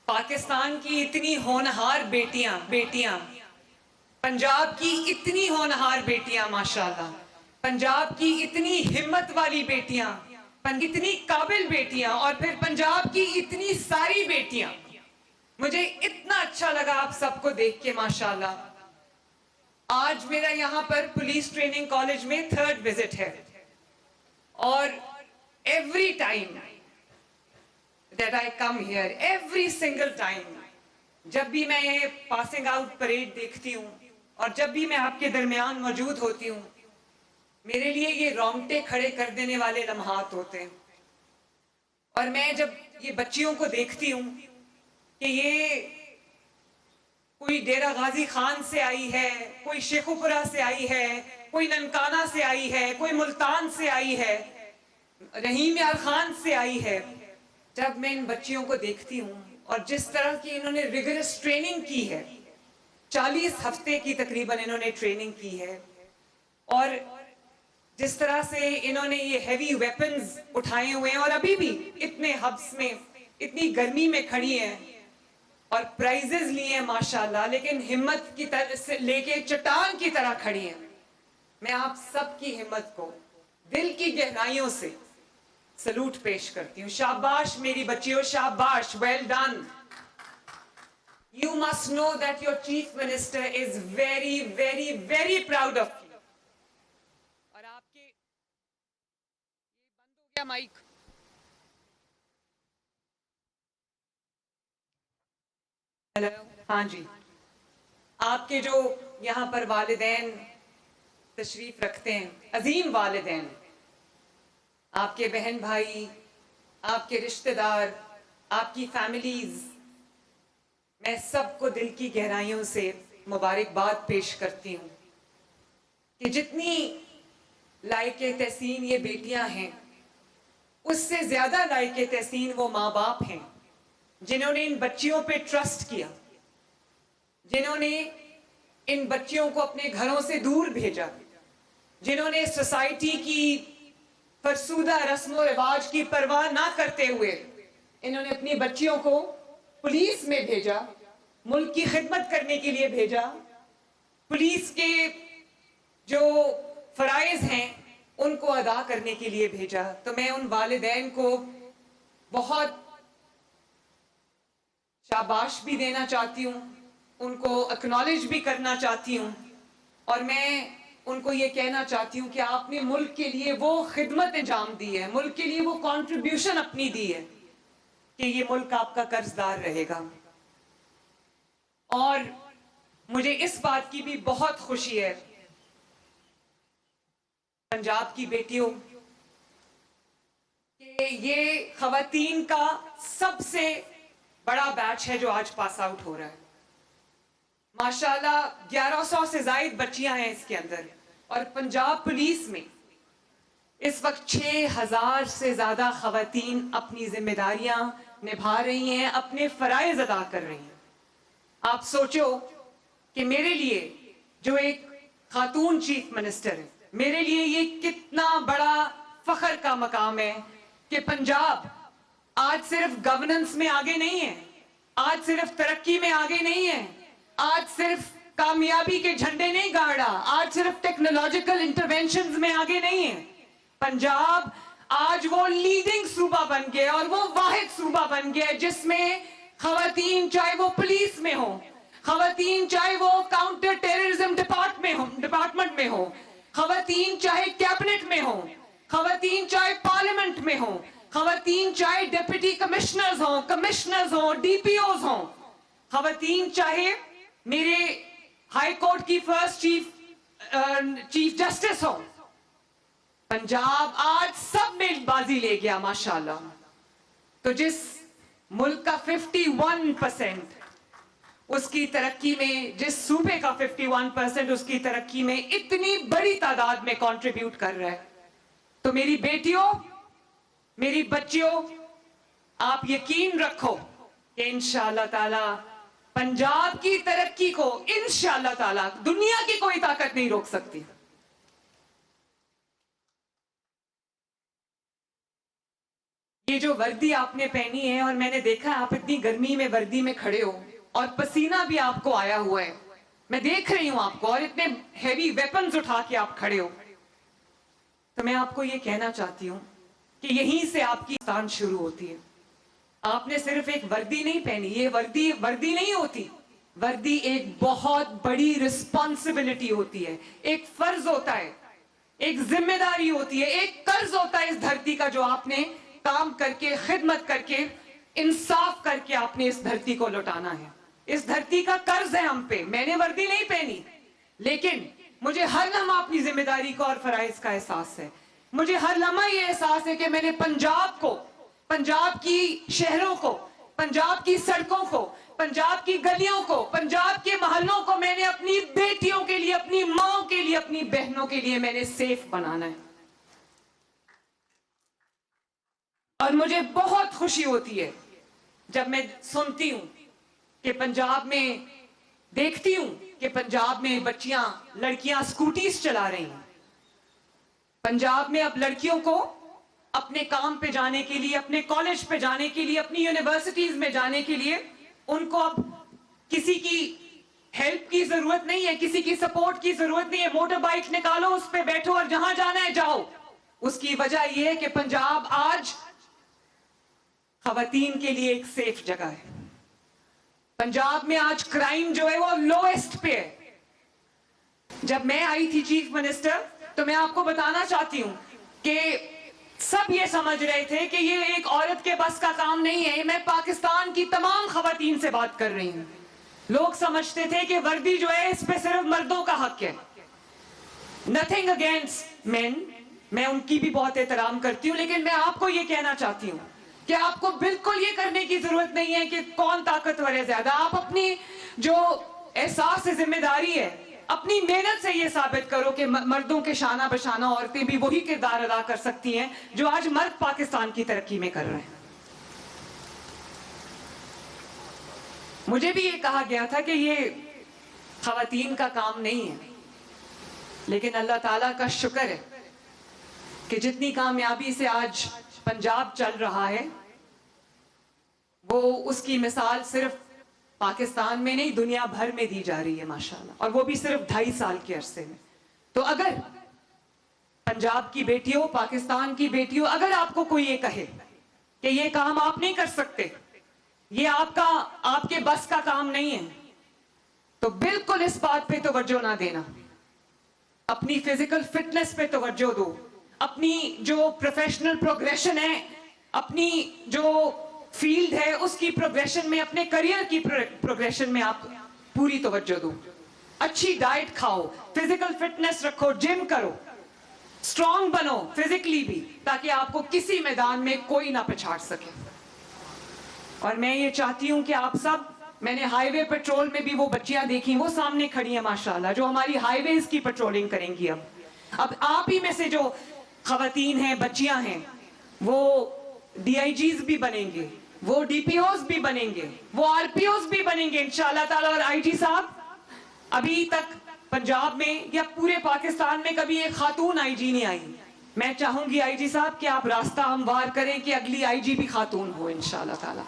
پاکستان کی اتنی ہونہار بیٹیاں پنجاب کی اتنی ہونہار بیٹیاں ماشاءاللہ، پنجاب کی اتنی ہمت والی بیٹیاں، اتنی قابل بیٹیاں، اور پھر پنجاب کی اتنی ساری بیٹیاں. مجھے اتنا اچھا لگا آپ سب کو دیکھ کے ماشاءاللہ. آج میرا یہاں پر پولیس ٹریننگ کالج میں 3rd وزٹ ہے، اور every time that I come here, every single time, جب بھی میں یہ پاسنگ آؤٹ پریڈ دیکھتی ہوں اور جب بھی میں آپ کے درمیان موجود ہوتی ہوں، میرے لیے یہ رونگٹے کھڑے کر دینے والے لمحات ہوتے ہیں. اور میں جب یہ بچیوں کو دیکھتی ہوں کہ یہ کوئی ڈیرہ غازی خان سے آئی ہے، کوئی شیخوپورہ سے آئی ہے، کوئی ننکانہ سے آئی ہے، کوئی ملتان سے آئی ہے، رحیم یار خان سے آئی ہے، جب میں ان بچیوں کو دیکھتی ہوں اور جس طرح کی انہوں نے ریگرس ٹریننگ کی ہے، 40 ہفتے کی تقریباً انہوں نے ٹریننگ کی ہے، اور جس طرح سے انہوں نے یہ ہیوی ویپنز اٹھائے ہوئے ہیں اور ابھی بھی اتنے ہبس میں اتنی گرمی میں کھڑی ہیں اور پرائزز لیے ہیں ماشاءاللہ، لیکن ہمت کی طرح سے لے کے چٹان کی طرح کھڑی ہیں. میں آپ سب کی ہمت کو دل کی گہرائیوں سے سلوٹ پیش کرتی ہوں. شاباش میری بچیوں، شاباش، well done. You must know that your chief minister is very, very, very proud of you. اور آپ کے یہ بند ہو گیا مائک. ہیلو، ہاں جی. آپ کے جو یہاں پر والدین تشریف رکھتے ہیں، عظیم والدین، آپ کے بہن بھائی، آپ کے رشتہ دار، آپ کی فیملیز، میں سب کو دل کی گہرائیوں سے مبارکباد پیش کرتی ہوں کہ جتنی لائق تحسین یہ بیٹیاں ہیں، اس سے زیادہ لائق تحسین وہ ماں باپ ہیں جنہوں نے ان بچیوں پہ ٹرسٹ کیا، جنہوں نے ان بچیوں کو اپنے گھروں سے دور بھیجا، جنہوں نے سوسائٹی کی فرسودہ رسم و رواج کی پرواہ نہ کرتے ہوئے انہوں نے اپنی بچیوں کو پولیس میں بھیجا، ملک کی خدمت کرنے کے لیے بھیجا، پولیس کے جو فرائض ہیں ان کو ادا کرنے کے لیے بھیجا. تو میں ان والدین کو بہت شاباش بھی دینا چاہتی ہوں، ان کو اکنالج بھی کرنا چاہتی ہوں، اور میں ان کو یہ کہنا چاہتی ہوں کہ آپ نے ملک کے لیے وہ خدمت انجام دی ہے، ملک کے لیے وہ کنٹریبیوشن اپنی دی ہے کہ یہ ملک آپ کا قرض دار رہے گا. اور مجھے اس بات کی بھی بہت خوشی ہے پنجاب کی بیٹیوں کہ یہ خواتین کا سب سے بڑا بیچ ہے جو آج پاس آؤٹ ہو رہا ہے. ماشاءاللہ 1100 سے زائد بچیاں ہیں اس کے اندر، اور پنجاب پولیس میں اس وقت 6000 سے زیادہ خواتین اپنی ذمہ داریاں نبھا رہی ہیں، اپنے فرائض ادا کر رہی ہیں. آپ سوچو کہ میرے لیے جو ایک خاتون چیف منسٹر ہے، میرے لیے یہ کتنا بڑا فخر کا مقام ہے کہ پنجاب آج صرف گورننس میں آگے نہیں ہے، آج صرف ترقی میں آگے نہیں ہے، آج صرف کامیابی کے جھنڈے نہیں گاڑ رہا، آج صرف ٹیکنالوجیکل انٹرونشنز میں آگے نہیں ہے. پنجاب آج وہ لیڈنگ صوبہ بن گیا اور وہ واحد صوبہ بن گیا جس میں خواتین چاہے وہ پولیس میں ہوں، خواتین چاہے وہ کاؤنٹر ٹیررزم ڈپارٹمنٹ میں ہوں، خواتین چاہے کیبنٹ میں ہوں، خواتین چاہے پارلیمنٹ میں ہوں، خواتین چاہے ڈپٹی کمشنرز ہوں، ڈی پی اوز ہوں، خواتین چاہے میرے ہائی کورٹ کی فرسٹ چیف جسٹس ہوں. پنجاب آج سب میں بازی لے گیا ماشاءاللہ. تو جس ملک کا 51% اس کی ترقی میں، جس صوبے کا 51% اس کی ترقی میں اتنی بڑی تعداد میں کنٹریبیوٹ کر رہا ہے، تو میری بیٹیوں، میری بچیوں، آپ یقین رکھو کہ انشاءاللہ تعالی پنجاب کی ترقی کو انشاءاللہ تعالی دنیا کی کوئی طاقت نہیں روک سکتی. یہ جو وردی آپ نے پہنی ہے، اور میں نے دیکھا ہے آپ اتنی گرمی میں وردی میں کھڑے ہو اور پسینہ بھی آپ کو آیا ہوا ہے، میں دیکھ رہی ہوں آپ کو، اور اتنے ہیوی ویپنز اٹھا کے آپ کھڑے ہو، تو میں آپ کو یہ کہنا چاہتی ہوں کہ یہیں سے آپ کی داستان شروع ہوتی ہے. آپ نے صرف ایک وردی نہیں پہنی، یہ وردی نہیں ہوتی، وردی ایک بہت بڑی رسپانسبلٹی ہوتی ہے، ایک فرض ہوتا ہے، ایک ذمہ داری ہوتی ہے، ایک قرض ہوتا ہے اس دھرتی کا، جو آپ نے کام کر کے، خدمت کر کے، انصاف کر کے آپ نے اس دھرتی کو لوٹانا ہے. اس دھرتی کا قرض ہے ہم پہ. میں نے وردی نہیں پہنی، لیکن مجھے ہر لمحہ اپنی ذمہ داری کو اور فرائض کا احساس ہے. مجھے ہر لمحہ یہ احساس ہے کہ میں نے پنجاب کو، پنجاب کی شہروں کو، پنجاب کی سڑکوں کو، پنجاب کی گلیوں کو، پنجاب کے محلوں کو میں نے اپنی بیٹیوں کے لیے، اپنی ماں کے لیے، اپنی بہنوں کے لیے میں نے سیف بنانا ہے. اور مجھے بہت خوشی ہوتی ہے جب میں سنتی ہوں کہ پنجاب میں، دیکھتی ہوں کہ پنجاب میں بچیاں، لڑکیاں سکوٹیز چلا رہی ہیں. پنجاب میں اب لڑکیوں کو اپنے کام پہ جانے کے لیے، اپنے کالج پہ جانے کے لیے، اپنی یونیورسٹیز میں جانے کے لیے ان کو اب کسی کی ہیلپ کی ضرورت نہیں ہے، کسی کی سپورٹ کی ضرورت نہیں ہے. موٹر بائک نکالو، اس پہ بیٹھو اور جہاں جانا ہے جاؤ. اس کی وجہ یہ ہے کہ پنجاب آج خواتین کے لیے ایک سیف جگہ ہے. پنجاب میں آج کرائم جو ہے وہ لوئسٹ پہ ہے. جب میں آئی تھی چیف منسٹر، تو میں آپ کو بتانا چاہتی ہوں کہ سب یہ سمجھ رہے تھے کہ یہ ایک عورت کے بس کا کام نہیں ہے. میں پاکستان کی تمام خواتین سے بات کر رہی ہوں. لوگ سمجھتے تھے کہ وردی جو ہے اس پہ صرف مردوں کا حق ہے. نتھنگ اگینسٹ مین، میں ان کی بھی بہت احترام کرتی ہوں، لیکن میں آپ کو یہ کہنا چاہتی ہوں کہ آپ کو بالکل یہ کرنے کی ضرورت نہیں ہے کہ کون طاقتور ہے زیادہ. آپ اپنی جو احساس ذمہ داری ہے، اپنی محنت سے یہ ثابت کرو کہ مردوں کے شانہ بشانہ عورتیں بھی وہی کردار ادا کر سکتی ہیں جو آج مرد پاکستان کی ترقی میں کر رہے ہیں. مجھے بھی یہ کہا گیا تھا کہ یہ خواتین کا کام نہیں ہے، لیکن اللہ تعالیٰ کا شکر ہے کہ جتنی کامیابی سے آج پنجاب چل رہا ہے، وہ اس کی مثال صرف پاکستان میں نہیں، دنیا بھر میں دی جا رہی ہے ماشاءاللہ، اور وہ بھی صرف 2.5 سال کے عرصے میں. تو اگر پنجاب کی بیٹیوں، پاکستان کی بیٹیوں، اگر آپ کو کوئی یہ کہے کہ یہ کام آپ نہیں کر سکتے، یہ آپ کے بس کا کام نہیں ہے، تو بالکل اس بات پہ توجہ نہ دینا. اپنی فزیکل فٹنس پہ توجہ دو، اپنی جو پروفیشنل پروگریشن ہے، اپنی جو فیلڈ ہے اس کی پروگریشن میں، اپنے کریئر کی پروگریشن میں آپ پوری توجہ دو. اچھی ڈائٹ کھاؤ، فزیکل فٹنس رکھو، جم کرو، سٹرونگ بنو فزیکلی بھی، تاکہ آپ کو کسی میدان میں کوئی نہ پچھاڑ سکے. اور میں یہ چاہتی ہوں کہ آپ سب، میں نے ہائی وے پیٹرول میں بھی وہ بچیاں دیکھی، وہ سامنے کھڑی ہیں ماشاءاللہ، جو ہماری ہائی ویز کی پیٹرولنگ کریں گی. اب آپ ہی میں سے جو خواتین ہیں، بچیاں ہیں، وہ ڈی آئی جیز بھی بنیں گے، وہ ڈی پی اوز بھی بنیں گے، وہ آر پی اوز بھی بنیں گے انشاءاللہ تعالی. اور آئی جی صاحب، ابھی تک پنجاب میں یا پورے پاکستان میں کبھی ایک خاتون آئی جی نہیں آئی. میں چاہوں گی آئی جی صاحب کہ آپ راستہ ہموار کریں کہ اگلی آئی جی بھی خاتون ہو انشاءاللہ تعالی.